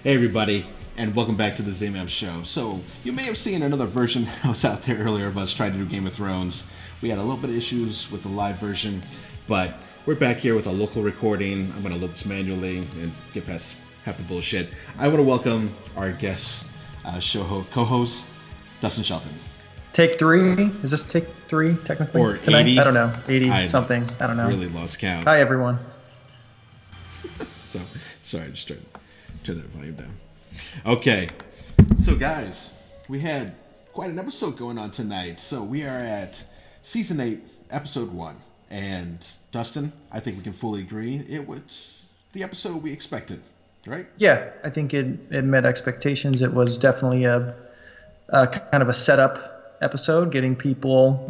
Hey everybody, and welcome back to the Z-Man Show. So, you may have seen another version that was out there earlier of us trying to do Game of Thrones. We had a little bit of issues with the live version, but we're back here with a local recording. I'm going to load this manually and get past half the bullshit. I want to welcome our guest, co-host, Dustin Shelton. Take three? Is this take three, technically? Or 80? I don't know. 80 something. I don't know. Really lost count. Hi, everyone. So, sorry, just turn that volume down. Okay, so guys, we had quite an episode going on tonight. So we are at Season 8, Episode 1. And Dustin, I think we can fully agree it was the episode we expected, right? Yeah, I think it met expectations. It was definitely a kind of a setup episode, getting people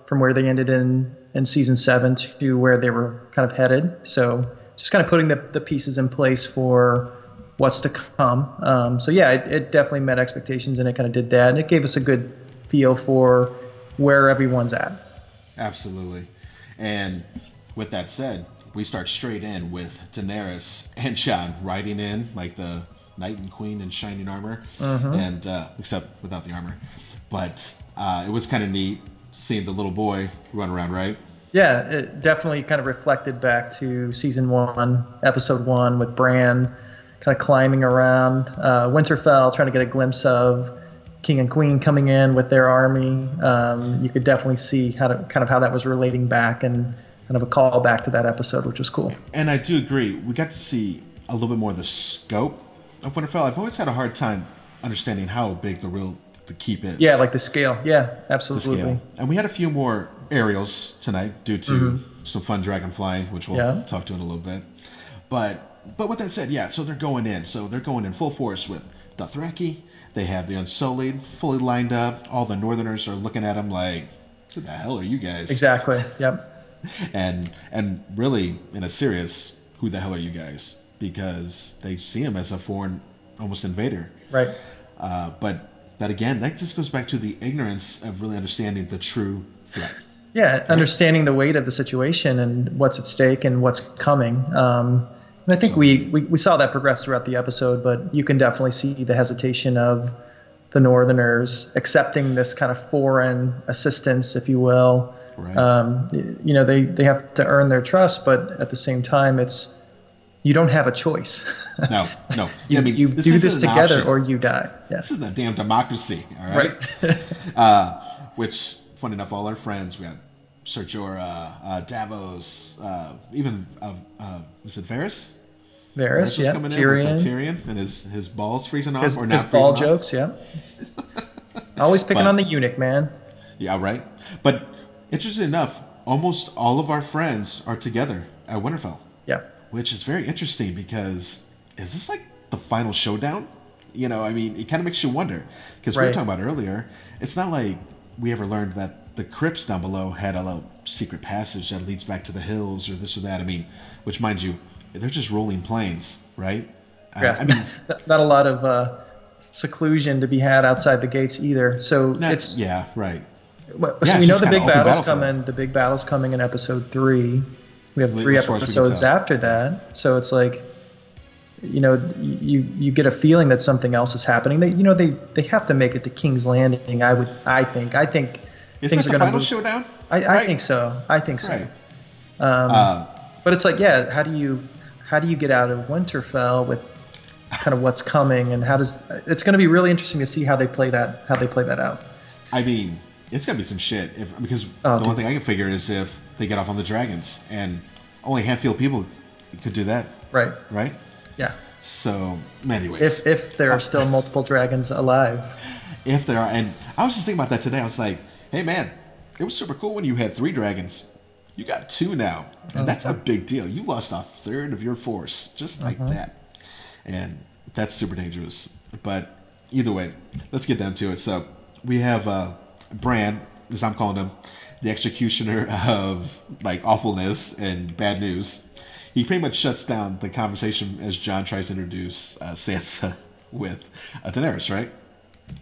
from where they ended in Season 7 to where they were kind of headed. So just kind of putting the pieces in place for what's to come. So yeah, it definitely met expectations, and it kind of did that. And it gave us a good feel for where everyone's at. Absolutely. And with that said, we start straight in with Daenerys and Jon riding in like the knight and queen in shining armor, and except without the armor. But it was kind of neat seeing the little boy run around, right? Yeah, it definitely kind of reflected back to Season 1, Episode 1 with Bran kind of climbing around Winterfell, trying to get a glimpse of King and Queen coming in with their army. You could definitely see how that was relating back, and kind of a call back to that episode, which was cool. And I do agree. We got to see a little bit more of the scope of Winterfell. I've always had a hard time understanding how big the keep is. Yeah, like the scale. Yeah, absolutely. And we had a few more aerials tonight due to some fun dragon flying, which we'll talk to in a little bit. But with that said, yeah, so they're going in. So they're going in full force with Dothraki. They have the Unsullied fully lined up. All the Northerners are looking at them like, who the hell are you guys? Exactly, yep. and really, in a serious, who the hell are you guys? Because they see him as a foreign, almost invader. Right. But again, that just goes back to the ignorance of really understanding the true threat. Yeah, right? Understanding the weight of the situation and what's at stake and what's coming. And I think we saw that progress throughout the episode, but you can definitely see the hesitation of the Northerners accepting this kind of foreign assistance, if you will. Right. They have to earn their trust, but at the same time, you don't have a choice. No. you do this together or you die. Yes. This isn't a damn democracy, all right? Which, funny enough, all our friends, we got Ser Jorah, Davos, even was it Varys? Varys, yeah. Coming Tyrion. In with Tyrion and his balls freezing off, or not his freezing ball off. Jokes, yeah. Always picking on the eunuch, man. Yeah, right. But interesting enough, almost all of our friends are together at Winterfell. Yeah. Which is very interesting because is this like the final showdown? It kind of makes you wonder. Because we were talking about earlier, it's not like we ever learned that the crypts down below had a little secret passage that leads back to the hills or this or that. Which, mind you, they're just rolling planes, right? Yeah. Not a lot of seclusion to be had outside the gates either. So it's... Yeah, right. Well, so we know the big battle's coming. The big battle's coming in Episode 3. We have 3 episodes after that. So it's like, you get a feeling that something else is happening. They have to make it to King's Landing. I think is things that are the going to final move. showdown? I think so. Right. But it's like, yeah, how do you get out of Winterfell with kind of what's coming, and it's going to be really interesting to see how they play that out. It's gonna be some shit because the only thing I can figure is if they get off on the dragons, and only a handful of people could do that. Right. Right. Yeah. So, anyways, if there are still multiple dragons alive. If there are, and I was just thinking about that today. I was like, hey man, it was super cool when you had 3 dragons. You got 2 now, and that's a big deal. You lost a third of your force just like that, and that's super dangerous. But either way, let's get down to it. So we have Bran, as I'm calling him, the executioner of like awfulness and bad news. He pretty much shuts down the conversation as Jon tries to introduce Sansa with Daenerys, right?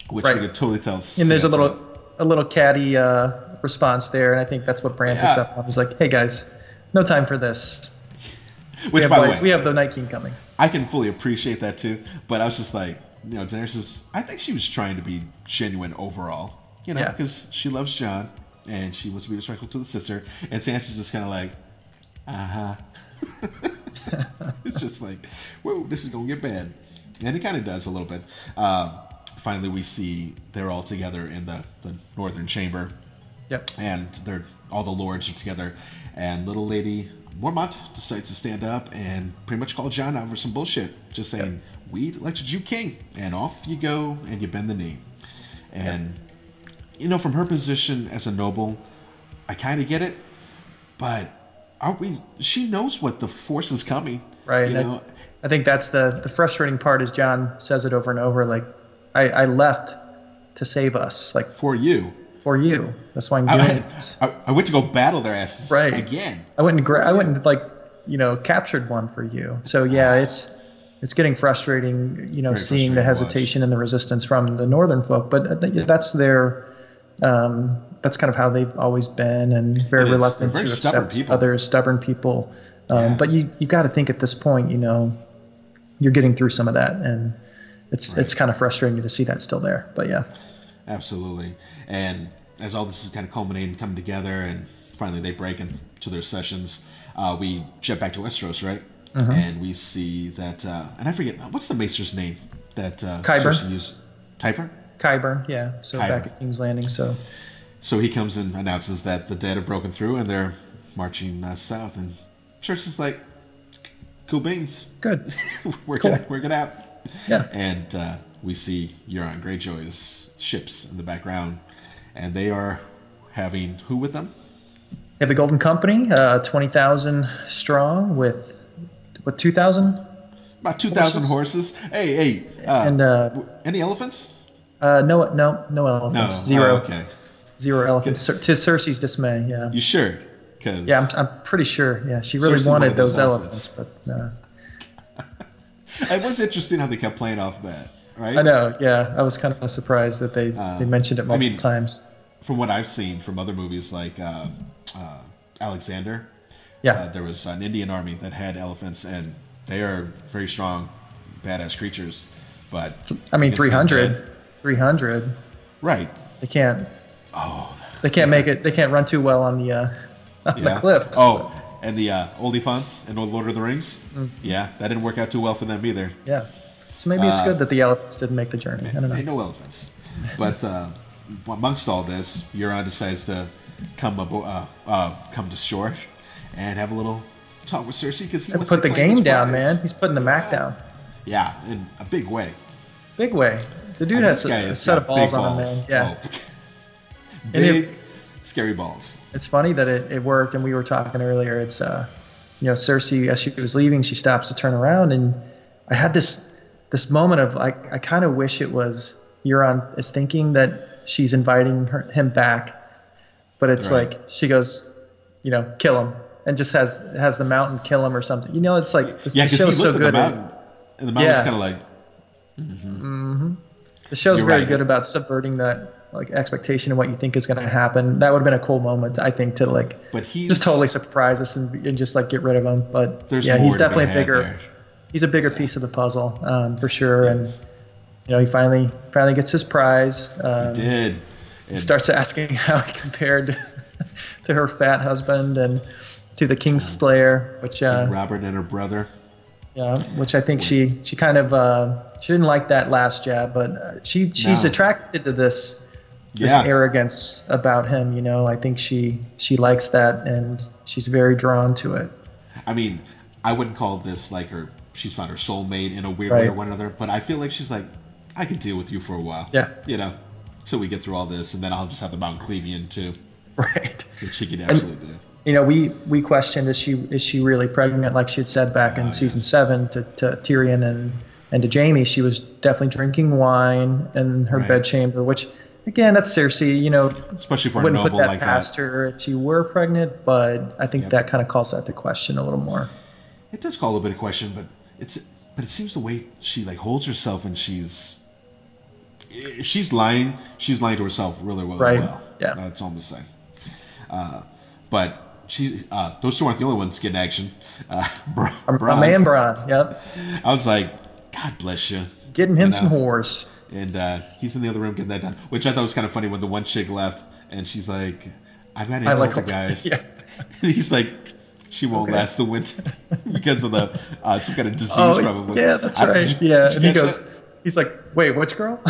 Which we could totally tell. And there's a little catty response there, and I think that's what Bran picks up on. He's like, "Hey guys, no time for this." Which, by the way, we have the Night King coming. I can fully appreciate that too. But I was just like, Daenerys is. I think she was trying to be genuine overall. Because she loves Jon and she wants to be respectful to the sister. And Sansa's just kind of like, It's just like, whoa, this is gonna get bad, and it kind of does a little bit. Finally, we see they're all together in the northern chamber. Yep. And all the lords are together, and little lady Mormont decides to stand up and pretty much call Jon out for some bullshit, just saying, we elected you king, and off you go, and you bend the knee. And from her position as a noble, I kind of get it, but she knows what the force is coming, right? I think that's the frustrating part. Is Jon says it over and over, like, I left to save us, like, for you. That's why I'm doing it. I went to go battle their asses again. I went and captured one for you. So it's getting frustrating, Very seeing the hesitation and the resistance from the northern folk. But that's that's kind of how they've always been, and very reluctant to accept other stubborn people. But you got to think at this point, you're getting through some of that, and it's kind of frustrating to see that still there. But yeah. Absolutely. And as all this is kind of culminating, coming together, and finally they break into their sessions, we jet back to Westeros, right? Mm-hmm. And we see that, and I forget, what's the Maester's name that Cersei used? Typer? Qyburn, yeah. So Qyburn. Back at King's Landing, So he comes and announces that the dead have broken through and they're marching south. And Cersei's like, cool beans. Good. We're good out. Yeah. And we see Euron Greyjoy's ships in the background, and they are having who with them? They have the Golden Company, 20,000 strong with 2,000? About 2,000 horses. Hey, and any elephants? No elephants. No. Zero. Oh, okay. Zero elephants. To Cersei's dismay, yeah. You sure? Yeah, I'm pretty sure. Yeah, she really wanted those elephants, but. It was interesting how they kept playing off that, right? I know. Yeah, I was kind of surprised that they mentioned it multiple times. From what I've seen from other movies like Alexander, there was an Indian army that had elephants, and they are very strong, badass creatures. But 300. Right. They can't. They can't make it. They can't run too well on the cliffs. Oh. And the Oliphants in Lord of the Rings, that didn't work out too well for them either. Yeah, so maybe it's good that the elephants didn't make the journey. I don't know. Ain't no elephants. But amongst all this, Euron decides to come to shore and have a little talk with Cersei because he wants to put the game down, man. He's putting the Mac down. Yeah, in a big way. Big way. The dude has a set of balls on him, man. Yeah. Big, scary balls. It's funny that it worked, and we were talking earlier. It's Cersei, as she was leaving, she stops to turn around, and I had this moment of I kind of wish it was Euron is thinking that she's inviting him back, but it's like she goes, kill him, and just has the mountain kill him or something. It's like the show's so good. And the mountain's kind of like. The show's very good about subverting that expectation of what you think is going to happen. That would have been a cool moment, I think, to just totally surprise us and just get rid of him. But he's definitely he's a bigger piece of the puzzle for sure. Yes. And he finally gets his prize. He did. He starts asking how he compared to her fat husband and to the Kingslayer, which Robert and her brother. Yeah, which I think she kind of she didn't like that last jab, but she's attracted to this arrogance about him. I think she likes that, and she's very drawn to it. I mean, I wouldn't call this like she's found her soulmate in a weird way or one another, but I feel like she's like, I can deal with you for a while. Yeah. So we get through all this, and then I'll just have the Mount Clevian too. Right. Which she could absolutely do. We questioned is she really pregnant, like she had said back in season 7 to Tyrion and to Jaime. She was definitely drinking wine in her bedchamber, which again, that's Cersei. Especially for a wouldn't noble put that like past her if she were pregnant, but I think that kind of calls that to question a little more. It does call a bit of question, but it seems the way she holds herself, and she's lying. She's lying to herself really well. Right. Well. Yeah. That's all I'm saying. But those two aren't the only ones getting action. Our man Bron, yep. I was like, God bless you. Getting him some whores. And he's in the other room getting that done, which I thought was kind of funny when the one chick left and she's like, I'm at older guys. Yeah. And he's like, she won't last the winter because of the some kind of disease probably. Yeah, that's right. Yeah, and he goes, he's like, wait, which girl?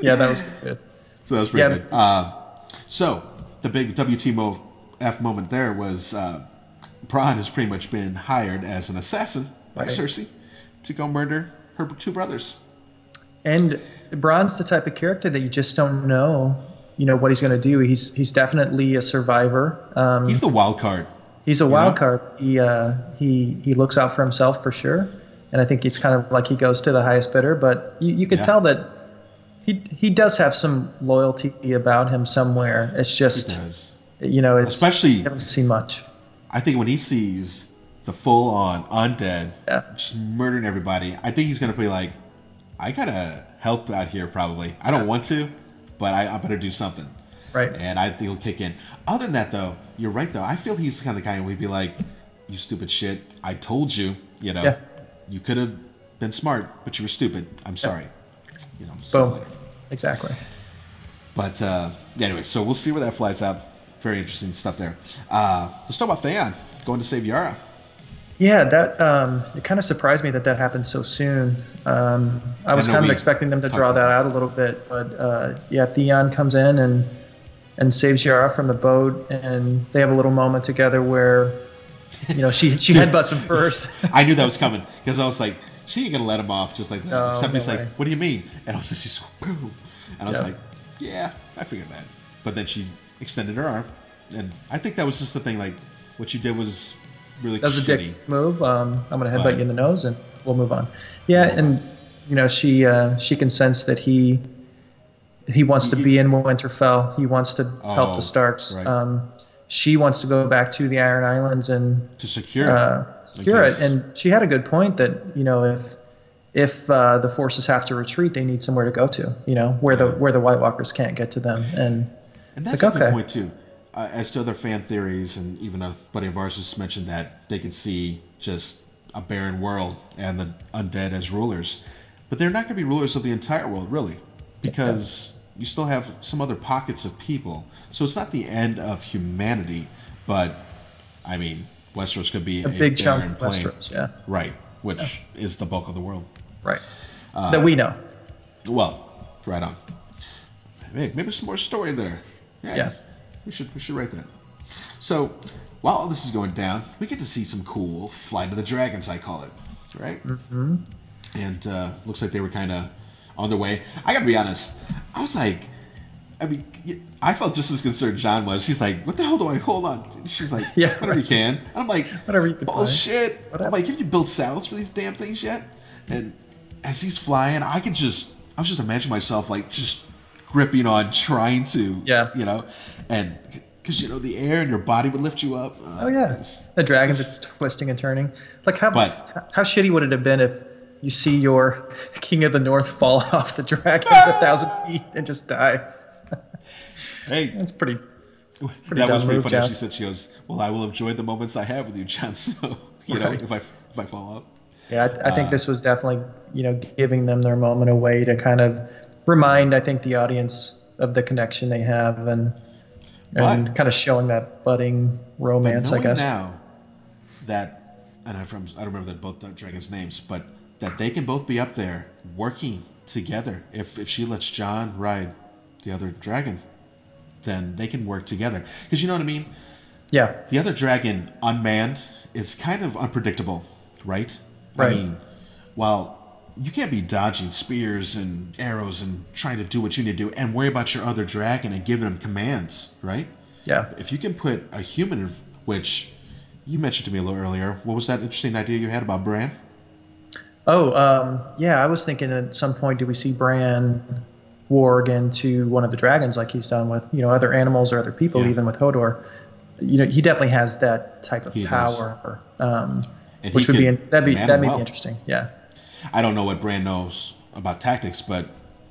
Yeah, that was good. So that was pretty good. So the big WTF moment there was Bronn has pretty much been hired as an assassin by Cersei to go murder her two brothers. And Bronn's the type of character that you just don't know, what he's going to do. He's definitely a survivor. He's the wild card. He's a wild card. He looks out for himself for sure, and I think it's kind of like he goes to the highest bidder. But you could tell that he does have some loyalty about him somewhere. It's just he does. Especially you haven't seen much. I think when he sees the full-on undead just murdering everybody, I think he's going to be like, I got to help out here probably. I don't want to, but I better do something. Right. And I think he'll kick in. Other than that, though, you're right, though. I feel he's the kind of guy who would be like, you stupid shit. I told you, you could have been smart, but you were stupid. I'm sorry. Boom. Exactly. But anyway, so we'll see where that flies out. Very interesting stuff there. Let's talk about Theon going to save Yara. Yeah, that it kind of surprised me that happened so soon. I was kind of expecting them to draw that out a little bit, but Theon comes in and saves Yara from the boat, and they have a little moment together where, she headbutts him first. I knew that was coming because I was like, she ain't gonna let him off just like that. No, Stephanie's like, what do you mean? And I was like, she's boom, and I was like, yeah, I figured that. But then she extended her arm, and I think that was just the thing. Like, what you did was really that was a dick move. I'm gonna headbutt you in the nose, and we'll move on. Yeah, and she can sense that he wants to be in Winterfell. He wants to help the Starks. Right. She wants to go back to the Iron Islands and to secure it. And she had a good point that if the forces have to retreat, they need somewhere to go to. Where the White Walkers can't get to them. And that's a good point too. As to other fan theories, and even a buddy of ours just mentioned that they could see just a barren world and the undead as rulers. But they're not going to be rulers of the entire world, really, because you still have some other pockets of people. So it's not the end of humanity, but, I mean, Westeros could be a big chunk of Westeros, Right, which is the bulk of the world. Right, that we know. Well, right on. Maybe some more story there. Yeah. We should write that. So, while all this is going down, we get to see some cool Flight of the Dragons, I call it, right? Mm-hmm. And looks like they were kind of on their way. I gotta be honest, I was like, I felt just as concerned John was. She's like, what the hell do I hold on? She's like, whatever you can. And I'm like, whatever you can. Bullshit. I'm like, have you built saddles for these damn things yet? And as he's flying, I was just imagining myself like just gripping on, trying to, and because the air in your body would lift you up. The dragons are twisting and turning. Like how shitty would it have been if you see your King of the North fall off the dragon 1,000 feet and just die? Hey, that's pretty. That was pretty funny. She said, "She goes, well, I will enjoy the moments I have with you, Jon Snow. If I fall off." Yeah, I think this was definitely giving them their moment away to kind of remind, I think, the audience of the connection they have and kind of showing that budding romance, I guess. Now that, and I don't remember both the dragons' names, but that they can both be up there working together. If she lets Jon ride the other dragon, then they can work together. Because you know what I mean? Yeah. The other dragon, unmanned, is kind of unpredictable, right? Right. I mean, while you can't be dodging spears and arrows and trying to do what you need to do and worry about your other dragon and giving him commands, right? Yeah. If you can put a human, which you mentioned to me a little earlier, what was that interesting idea you had about Bran? I was thinking at some point, do we see Bran warg into one of the dragons like he's done with, other animals or other people, even with Hodor? He definitely has that type of power, which would that'd be interesting. Yeah. I don't know what Bran knows about tactics, but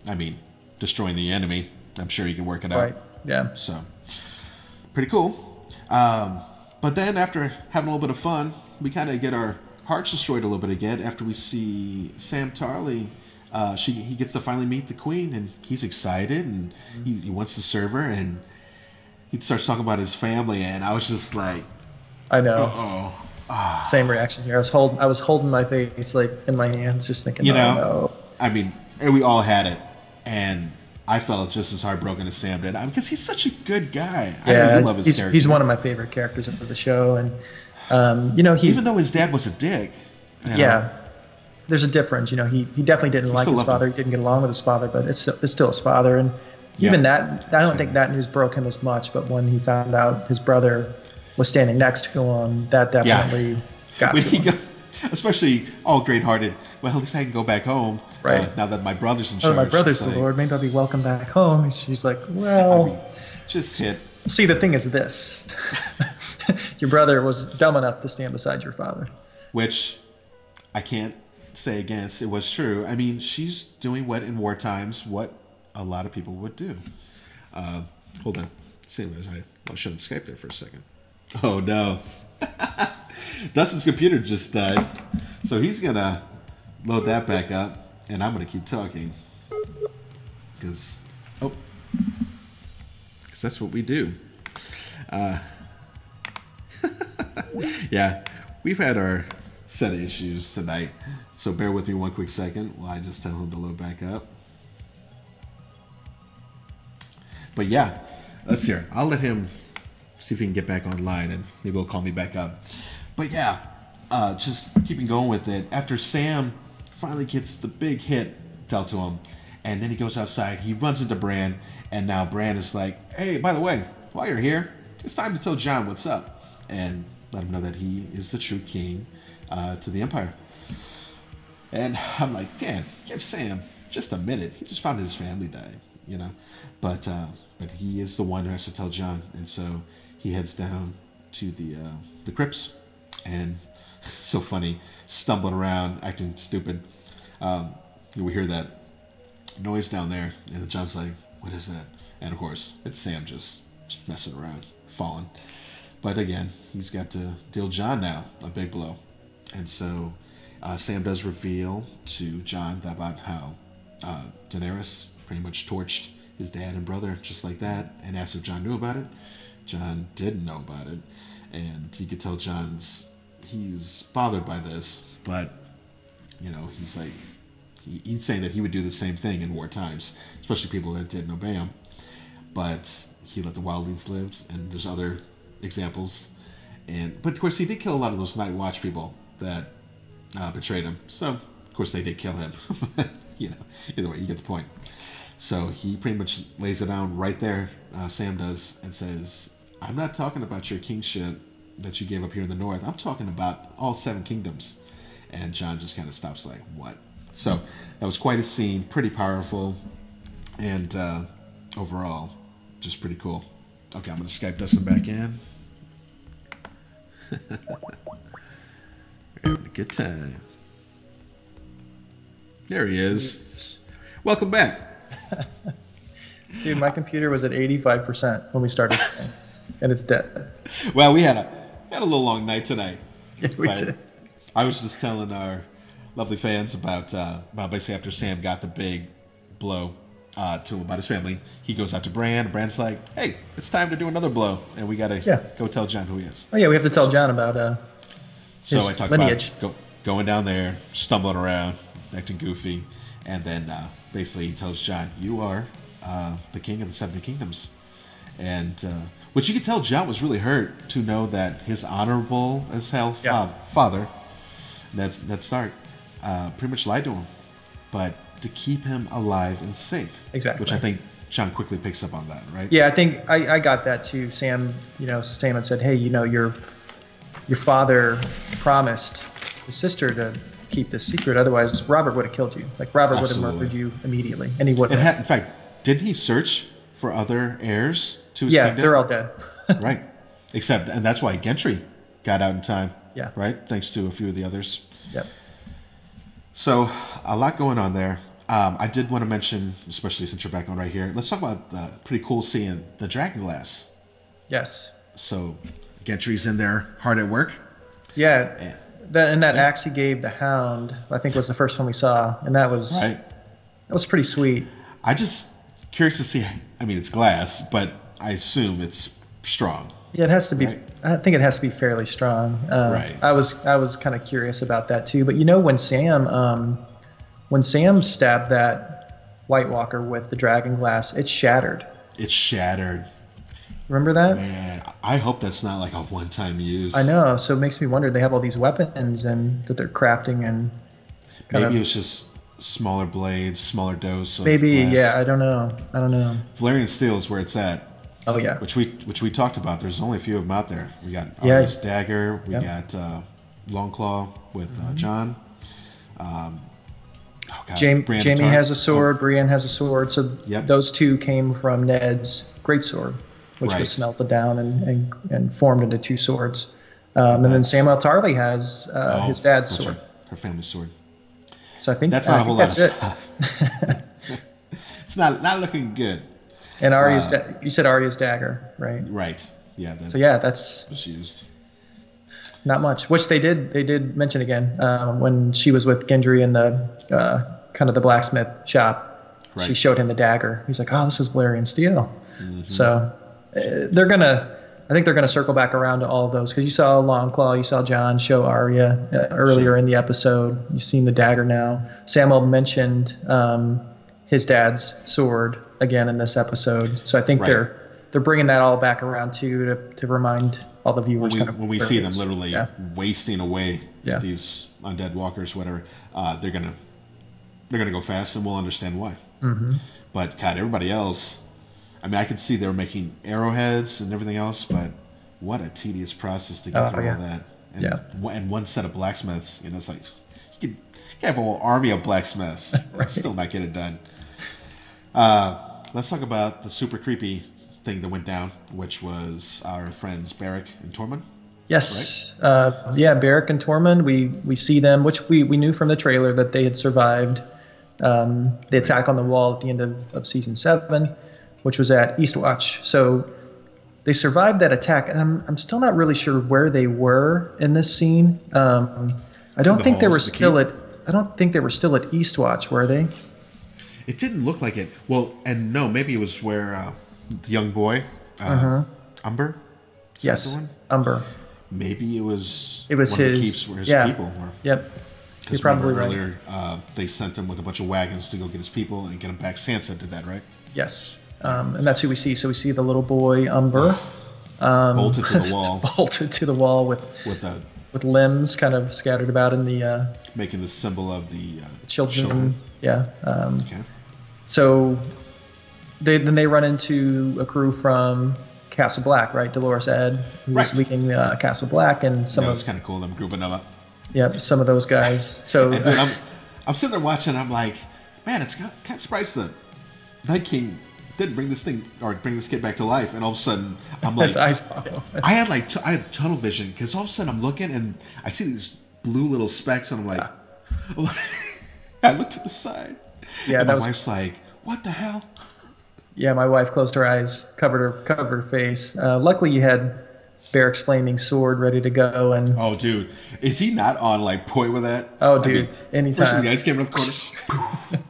I mean, destroying the enemy, I'm sure he can work it out. Right. Yeah. So, pretty cool. But then after having a little bit of fun, we kind of get our hearts destroyed a little bit again after we see Sam Tarly. He gets to finally meet the queen, and he's excited, and he wants to serve her, and he starts talking about his family, and I was just like, I know. Uh-oh. Same reaction here. I was holding my face like in my hands, just thinking, no. I mean, we all had it, and I felt just as heartbroken as Sam did, because he's such a good guy. Yeah, I really love his character. He's one of my favorite characters of the show, and even though his dad was a dick. Yeah, there's a difference. He definitely didn't like his father. He didn't get along with his father, but it's still his father, and even that, I don't think that news broke him as much. But when he found out his brother was standing next to him, that definitely got to him. Especially all great-hearted. Well, at least I can go back home. Right. Now that my brother's in charge. My brother's the Lord. Maybe I'll be welcome back home. She's like, well. Just hit. See, the thing is this. Your brother was dumb enough to stand beside your father. Which I can't say against. It was true. I mean, she's doing what in war times, what a lot of people would do. Hold on. Same as I shouldn't Skype there for a second. Oh, no. Dustin's computer just died, so he's gonna load that back up, and I'm gonna keep talking because that's what we do. Yeah, we've had our set of issues tonight, so bear with me one quick second while I just tell him to load back up. But yeah, let's hear. I'll let him see if he can get back online, and maybe he'll call me back up. But yeah, just keeping going with it. After Sam finally gets the big hit dealt to him, and then he goes outside, he runs into Bran, and now Bran is like, hey, by the way, while you're here, it's time to tell Jon what's up, and let him know that he is the true king to the Empire. And I'm like, damn, give Sam just a minute. He just found his family dying, But he is the one who has to tell Jon, and so he heads down to the crypts. And so funny, stumbling around, acting stupid. We hear that noise down there, and Jon's like, what is that? And of course, it's Sam just messing around, falling. But again, he's got to deal Jon now a big blow. And so Sam does reveal to Jon about how Daenerys pretty much torched his dad and brother just like that, and asked if Jon knew about it. Jon didn't know about it, and he could tell he's bothered by this, but he's like, he's saying that he would do the same thing in war times, especially people that didn't obey him. But he let the wildlings live, and there's other examples. But of course, he did kill a lot of those Night Watch people that betrayed him. So of course they did kill him. Either way, you get the point. So he pretty much lays it down right there. Sam does, and says, "I'm not talking about your kingship that you gave up here in the north. I'm talking about all 7 kingdoms." And Jon just kind of stops like, what? So that was quite a scene, pretty powerful, and overall, just pretty cool. Okay, I'm going to Skype Dustin back in. We're having a good time. There he is. Welcome back. Dude, my computer was at 85% when we started, and it's dead. Well, we had a little long night tonight. Yeah, we did. I was just telling our lovely fans about basically after Sam got the big blow to him about his family, he goes out to Bran. Bran's like, "Hey, it's time to do another blow, and we gotta go tell Jon who he is." Oh yeah, we have to tell Jon about his I talked lineage. about going down there, stumbling around, acting goofy, and then basically he tells Jon, "You are the king of the 7 kingdoms," and which you could tell Jon was really hurt to know that his honorable as hell father, Ned Stark, pretty much lied to him, but to keep him alive and safe. Exactly. Which I think Jon quickly picks up on that, right? Yeah, I think I got that too. Sam had said, "Hey, your father promised his sister to keep this secret. Otherwise, Robert would have killed you. Like Robert would have murdered you immediately, and he wouldn't." In fact, didn't he search for other heirs to his kingdom? Yeah, they're all dead. Right. And that's why Gendry got out in time. Yeah. Right? Thanks to a few of the others. Yep. So, a lot going on there. I did want to mention, especially since you're back on right here, let's talk about the pretty cool seeing the Dragonglass. Yes. So Gendry's in there, hard at work. Yeah. And, That axe he gave the Hound, I think, was the first one we saw, and that was pretty sweet. I just curious to see. I mean, it's glass, but I assume it's strong. Yeah, it has to be. Right? I think it has to be fairly strong. Right. I was kind of curious about that too. But when Sam stabbed that White Walker with the dragon glass, it shattered. It shattered. Remember that? Man, I hope that's not like a one-time use. I know. So it makes me wonder. They have all these weapons and that they're crafting and. Maybe it was just smaller blades, smaller dose. Maybe, glass. yeah. I don't know. Valyrian steel is where it's at. Oh yeah. Which we talked about. There's only a few of them out there. We got Arya's dagger. We got Longclaw with Jon. Jaime has a sword. Brienne has a sword. So those two came from Ned's greatsword, which was smelted down and formed into two swords. And then Samwell Tarly has his dad's sword. Her family's sword. So I think that's not a whole lot of stuff. It's not looking good. And Arya's you said Arya's dagger, right? Right. Yeah. That's was used. Not much. Which they did mention again when she was with Gendry in the kind of the blacksmith shop. Right. She showed him the dagger. He's like, "Oh, this is Valyrian steel." Mm-hmm. So I think they're gonna circle back around to all of those because you saw Longclaw, you saw Jon show Arya earlier in the episode. You've seen the dagger now. Samuel mentioned his dad's sword again in this episode. So I think they're bringing that all back around too to remind all the viewers when we see them literally wasting away these undead walkers, whatever, they're gonna go fast, and we'll understand why. Mm-hmm. But God, everybody else, I mean, I could see they were making arrowheads and everything else, but what a tedious process to get through all that. And one set of blacksmiths, it's like you could have a whole army of blacksmiths, still not get it done. Let's talk about the super creepy thing that went down, which was our friends Beric and Tormund. Yes. Right? Beric and Tormund, we see them, which we knew from the trailer that they had survived the attack on the wall at the end of season 7, which was at Eastwatch. So they survived that attack, and I'm still not really sure where they were in this scene. I don't think they were still at Eastwatch, were they? It didn't look like it. Well, and no, maybe it was where the young boy, Umber. Yes, Umber. Maybe it was one of the keeps where his people were. Yep. Because probably earlier they sent him with a bunch of wagons to go get his people and get him back. Sansa did that, right? Yes. And that's who we see. So we see the little boy Umber bolted to the wall. Bolted to the wall with limbs kind of scattered about in the making the symbol of the children. Yeah. Okay. So they run into a crew from Castle Black, right? Dolores Ed, who was leading Castle Black, and some of. It's kind of cool them grouping them up. Yep, some of those guys. So and dude, I'm sitting there watching. I'm like, man, it's kind of surprised the Night King didn't bring this kid back to life, and all of a sudden I'm like, I had tunnel vision because all of a sudden I'm looking and I see these blue little specks, and I'm like, I look to the side. Yeah, and my wife's like, what the hell? Yeah, my wife closed her eyes, covered her face. Luckily, you had Beric's flaming sword ready to go, and oh, dude, is he not on like point with that? Oh, dude, anytime. First, the guys came around the corner.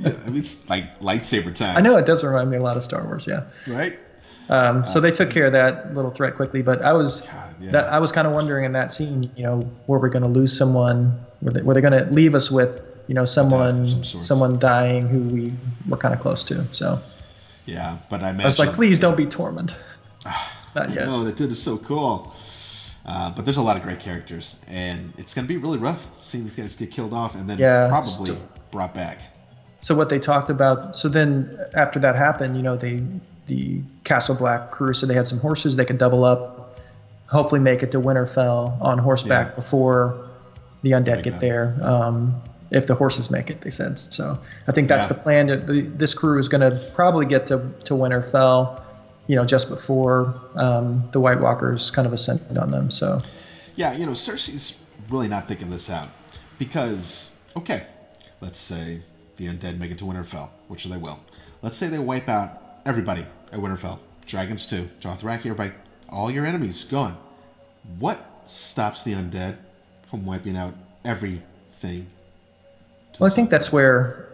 Yeah, I mean, it's like lightsaber time. I know it does remind me a lot of Star Wars. Yeah. Right. So they took care of that little threat quickly, but I was kind of wondering in that scene, were we going to lose someone? Were they going to leave us with someone dying who we were kind of close to? So. Yeah, but I was like, please don't be Tormund. Not yet. No, that dude is so cool. But there's a lot of great characters, and it's going to be really rough seeing these guys get killed off and then probably brought back. So what they talked about, so then after that happened, the Castle Black crew, so they had some horses, they could double up, hopefully make it to Winterfell on horseback before the undead get there. If the horses make it, they said. So I think that's the plan. This crew is going to probably get to Winterfell, just before the White Walkers kind of ascended on them. So, yeah, Cersei's really not thinking this out because, okay, let's say the undead make it to Winterfell, which they will. Let's say they wipe out everybody at Winterfell, dragons too, Dothraki, everybody, all your enemies gone. What stops the undead from wiping out everything? Well, I think that's where,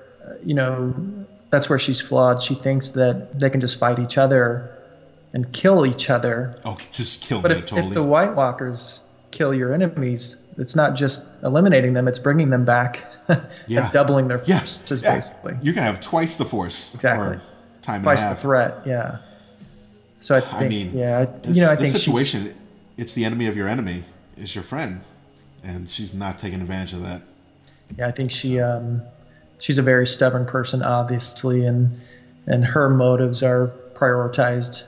that's where she's flawed. She thinks that they can just fight each other and kill each other. Oh, just kill But me if totally. the White Walkers kill your enemies, it's not just eliminating them, it's bringing them back Yeah. and doubling their Yeah. forces, Yeah. basically. You're going to have twice the force. Exactly. Or time Twice and a the half. threat, yeah. So I think, I This think situation, it's the enemy of your enemy is your friend. And she's not taking advantage of that. I think she's a very stubborn person, obviously, and her motives are prioritized.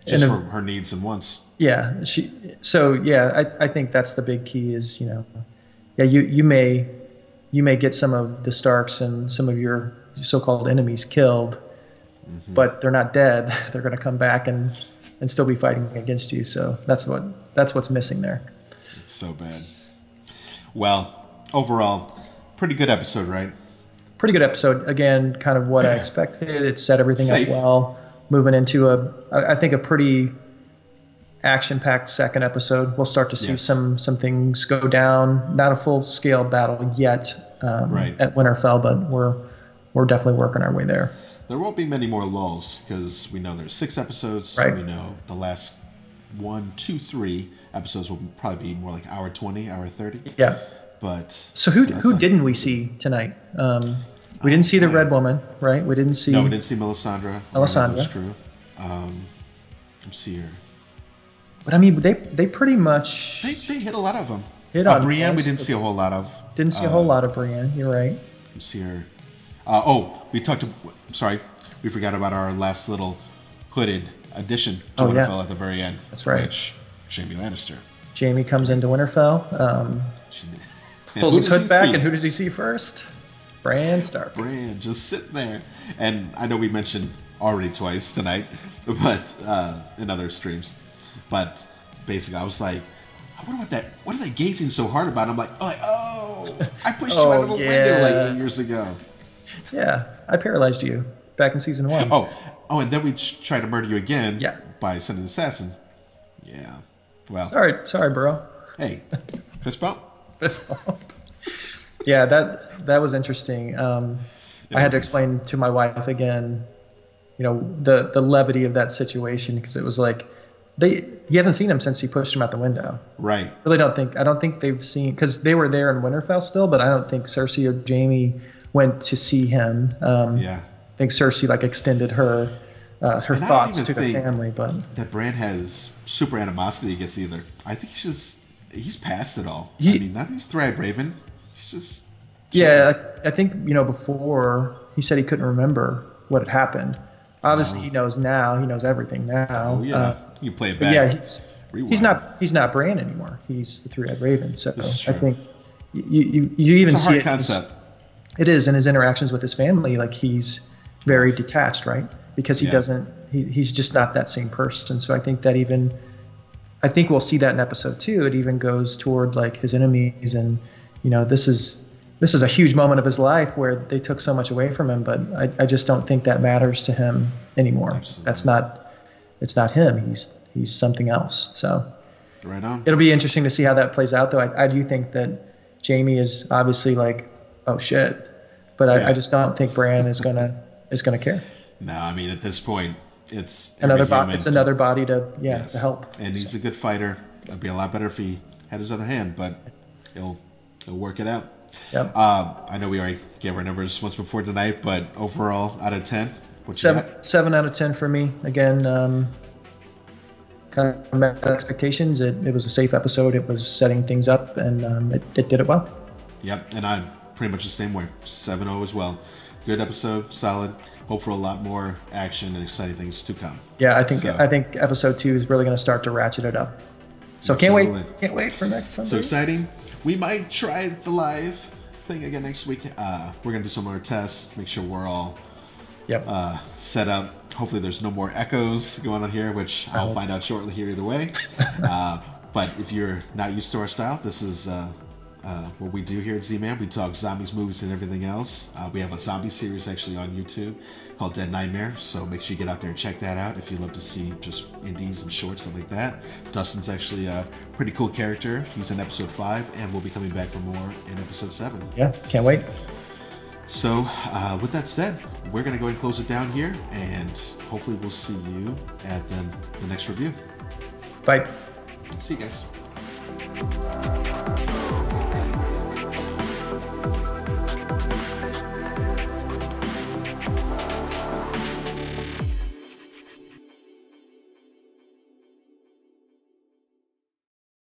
Just for her needs and wants. Yeah. I think that's the big key is, you may get some of the Starks and some of your so-called enemies killed, but they're not dead. They're going to come back and still be fighting against you. So that's what's missing there. It's so bad. Well, overall, pretty good episode, right? Pretty good episode. Again, kind of what I expected. It set everything Safe. up well. Moving into I think a pretty action-packed second episode. We'll start to see some things go down. Not a full-scale battle yet at Winterfell, but we're definitely working our way there. There won't be many more lulls because we know there's 6 episodes. Right. We know the last 1, 2, 3 episodes will probably be more like hour 20, hour 30. Yeah. But so who didn't we see tonight? We didn't see the Red Woman, right? We didn't see. No, we didn't see Melisandre. Melisandre. Let's see here. But I mean, they pretty much they hit a lot of them. Hit on Brienne, we most didn't see a whole lot of. Didn't see a whole lot of Brienne. You're right. Let's see here. We forgot about our last little hooded addition to Winterfell at the very end. That's right. Which Jaime Lannister. Jaime comes into Winterfell, pulls his hood back, and who does he see first? Bran Stark. Bran just sitting there. And I know we mentioned already twice tonight, but in other streams. But basically, I was like, I wonder what are they gazing so hard about? I'm like, oh, I pushed you out of a window like 8 years ago. Yeah, I paralyzed you back in season 1. Oh, and then we tried to murder you again by sending an assassin. Yeah. Well. Sorry, bro. Hey, fist bump? Fist bump. Yeah, that was interesting. I had to explain to my wife again, the levity of that situation, because it was like he hasn't seen him since he pushed him out the window. Right. I don't think they've seen, because they were there in Winterfell still, but I don't think Cersei or Jaime went to see him. I think Cersei extended her thoughts to the family, but that Bran has super animosity against either. I think he's past it all. I mean, nothing's Thread Raven. He's just I think before he said he couldn't remember what had happened. Obviously, he knows now. He knows everything now. Oh yeah, you play it back. Yeah, he's not Bran anymore. He's the Three-Eyed Raven. So I think you even it's a see hard it. Concept. It is in his interactions with his family. He's very detached, right? Because he doesn't. He's just not that same person. So I think we'll see that in episode 2. It even goes toward his enemies, and this is a huge moment of his life where they took so much away from him. But I just don't think that matters to him anymore. Absolutely. It's not him. He's something else. So right on. It'll be interesting to see how that plays out, though. I do think that Jaime is obviously oh shit, but I just don't think Bran is gonna care. No, I mean at this point it's another body. It's another body to help. And he's a good fighter. It'd be a lot better if he had his other hand, but he'll work it out. Yep. I know we already gave our numbers once before tonight, but overall, out of 10, what you got? 7 out of 10 for me. Again, kind of met expectations. It was a safe episode. It was setting things up, and it did it well. Yep, and I'm pretty much the same way. 7-0 as well. Good episode, solid. Hope for a lot more action and exciting things to come. Yeah, I think episode 2 is really going to start to ratchet it up. So Absolutely. can't wait for next Sunday. So exciting. We might try the live thing again next week. We're going to do some more tests, make sure we're all set up. Hopefully there's no more echoes going on here, which I'll find out shortly here either way. But if you're not used to our style, this is a what we do here at Z-Man. We talk zombies, movies, and everything else. We have a zombie series actually on YouTube called Dead Nightmare, so make sure you get out there and check that out if you love to see just indies and shorts, stuff like that. Dustin's actually a pretty cool character. He's in episode 5, and we'll be coming back for more in episode 7. Yeah, can't wait. So, with that said, we're going to go ahead and close it down here, and hopefully we'll see you at the next review. Bye. See you guys.